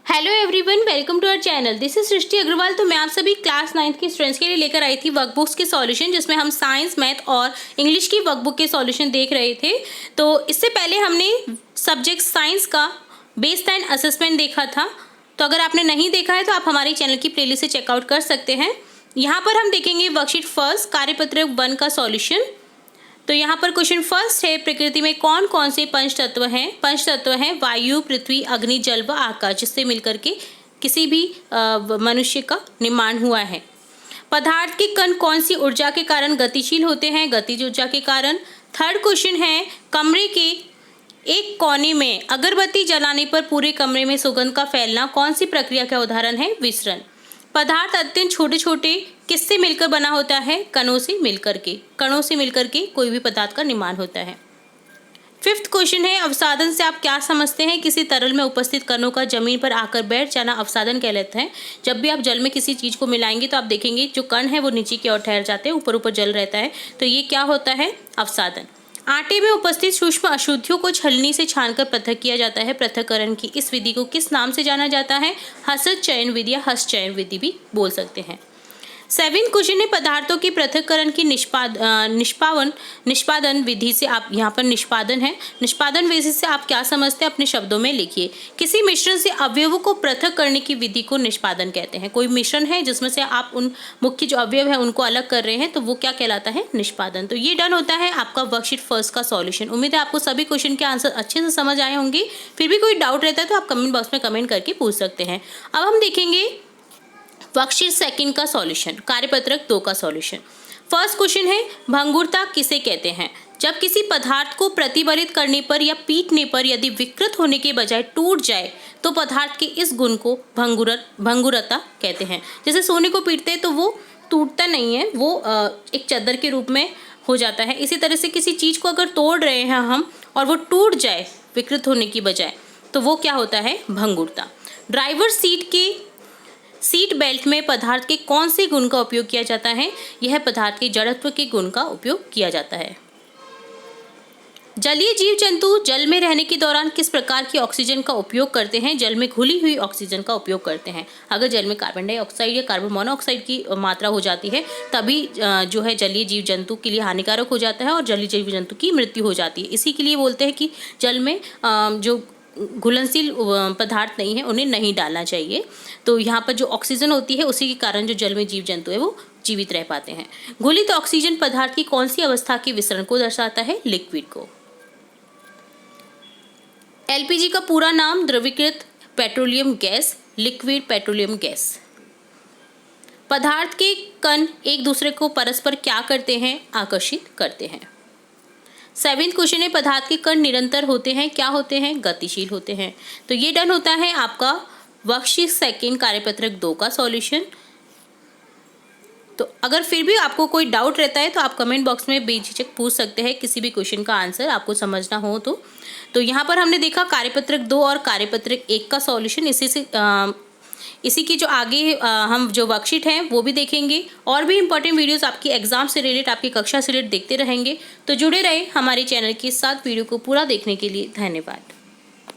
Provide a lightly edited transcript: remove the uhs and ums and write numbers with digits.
Hello everyone, welcome to our channel. This is Srishti Agarwal. तो मैं आप सभी क्लास 9th की स्टूडेंट्स के लिए लेकर आई थी वर्कबुक्स के सॉल्यूशन, जिसमें हम साइंस, मैथ और इंग्लिश की वर्कबुक के सॉल्यूशन देख रहे थे। तो इससे पहले हमने सब्जेक्ट साइंस का बेस लाइन असेसमेंट देखा था। तो अगर आपने नहीं देखा है तो आप हमारे चैनल की प्लेलिस्ट से चेकआउट कर सकते हैं। यहाँ पर हम देखेंगे वर्कशीट फर्स्ट कार्यपत्रक 1 का सॉल्यूशन। तो यहाँ पर क्वेश्चन फर्स्ट है, प्रकृति में कौन कौन से पंच तत्व हैं वायु, पृथ्वी, अग्नि, जल व आकाश, जिससे मिलकर के किसी भी मनुष्य का निर्माण हुआ है। पदार्थ के कण कौन सी ऊर्जा के कारण गतिशील होते हैं, गतिज ऊर्जा के कारण। थर्ड क्वेश्चन है, कमरे के एक कोने में अगरबत्ती जलाने पर पूरे कमरे में सुगंध का फैलना कौन सी प्रक्रिया का उदाहरण है, विसरण। पदार्थ अत्यंत छोटे छोटे किससे मिलकर बना होता है, कणों से मिलकर के कोई भी पदार्थ का निर्माण होता है। फिफ्थ क्वेश्चन है, अवसादन से आप क्या समझते हैं, किसी तरल में उपस्थित कणों का जमीन पर आकर बैठ जाना अवसादन कहलाता है। जब भी आप जल में किसी चीज को मिलाएंगे तो आप देखेंगे जो कण है वो नीचे की ओर ठहर जाते हैं, ऊपर ऊपर जल रहता है, तो ये क्या होता है, अवसादन। आटे में उपस्थित सूक्ष्म अशुद्धियों को छलनी से छानकर पृथक किया जाता है। पृथक्करण की इस विधि को किस नाम से जाना जाता है, हसत चयन विधि या हस्त चयन विधि भी बोल सकते हैं। 7वां क्वेश्चन है, पदार्थों की पृथक्करण की निष्पादन विधि से आप, यहाँ पर निष्पादन विधि से आप क्या समझते हैं, अपने शब्दों में लिखिए। किसी मिश्रण से अवयवों को पृथक करने की विधि को निष्पादन कहते हैं। कोई मिश्रण है जिसमें से आप उन मुख्य जो अवयव है उनको अलग कर रहे हैं, तो वो क्या कहलाता है, निष्पादन। तो ये डन होता है आपका वर्कशीट फर्स्ट का सॉल्यूशन। उम्मीद है आपको सभी क्वेश्चन के आंसर अच्छे से समझ आए होंगे। फिर भी कोई डाउट रहता है तो आप कमेंट बॉक्स में कमेंट करके पूछ सकते हैं। अब हम देखेंगे वर्कशीट सेकंड का सॉल्यूशन, कार्यपत्रक 2 का सॉल्यूशन। फर्स्ट क्वेश्चन है, भंगुरता किसे कहते हैं। जब किसी पदार्थ को प्रतिबलित करने पर या पीटने पर यदि विकृत होने के बजाय टूट जाए तो पदार्थ के इस गुण को भंगुरता कहते हैं। जैसे सोने को पीटते हैं तो वो टूटता नहीं है, वो एक चादर के रूप में हो जाता है। इसी तरह से किसी चीज को अगर तोड़ रहे हैं हम और वो टूट जाए विकृत होने की बजाय, तो वो क्या होता है, भंगुरता। ड्राइवर सीट बेल्ट में पदार्थ के कौन से गुण का उपयोग किया जाता है, यह पदार्थ के जड़त्व के गुण का उपयोग किया जाता है। जलीय जीव जंतु जल में रहने के दौरान किस प्रकार की ऑक्सीजन का उपयोग करते हैं, जल में घुली हुई ऑक्सीजन का उपयोग करते हैं। अगर जल में कार्बन डाइऑक्साइड या कार्बन मोनोऑक्साइड की मात्रा हो जाती है तभी जो है जलीय जीव जंतु के लिए हानिकारक हो जाता है और जलीय जीव जंतु की मृत्यु हो जाती है। इसी के लिए बोलते हैं कि जल में जो घुलनशील पदार्थ नहीं है उन्हें नहीं डालना चाहिए। तो यहाँ पर जो ऑक्सीजन होती है उसी के कारण जो जल में जीव जंतु है वो जीवित रह पाते हैं। घुलित ऑक्सीजन पदार्थ की कौन सी अवस्था के विसरण को दर्शाता है, लिक्विड को। एलपीजी का पूरा नाम द्रवीकृत petroleum gas, liquid petroleum gas. पदार्थ के कण एक दूसरे को परस्पर क्या करते हैं, आकर्षित करते हैं। 7वां क्वेश्चन है, पदार्थ के कण निरंतर होते हैं, क्या होते हैं, गतिशील होते हैं। तो ये डन होता है आपका वर्कशीट सेकंड कार्यपत्रक 2 का सॉल्यूशन। तो अगर फिर भी आपको कोई डाउट रहता है तो आप कमेंट बॉक्स में बेझिझक पूछ सकते हैं, किसी भी क्वेश्चन का आंसर आपको समझना हो तो यहाँ पर हमने देखा कार्यपत्रक 2 और कार्यपत्रक 1 का सॉल्यूशन। इसी की जो आगे हम जो वर्कशीट हैं वो भी देखेंगे और भी इंपॉर्टेंट वीडियोस आपकी एग्जाम से रिलेटेड, आपकी कक्षा से रिलेटेड देखते रहेंगे। तो जुड़े रहे हमारे चैनल के साथ। वीडियो को पूरा देखने के लिए धन्यवाद।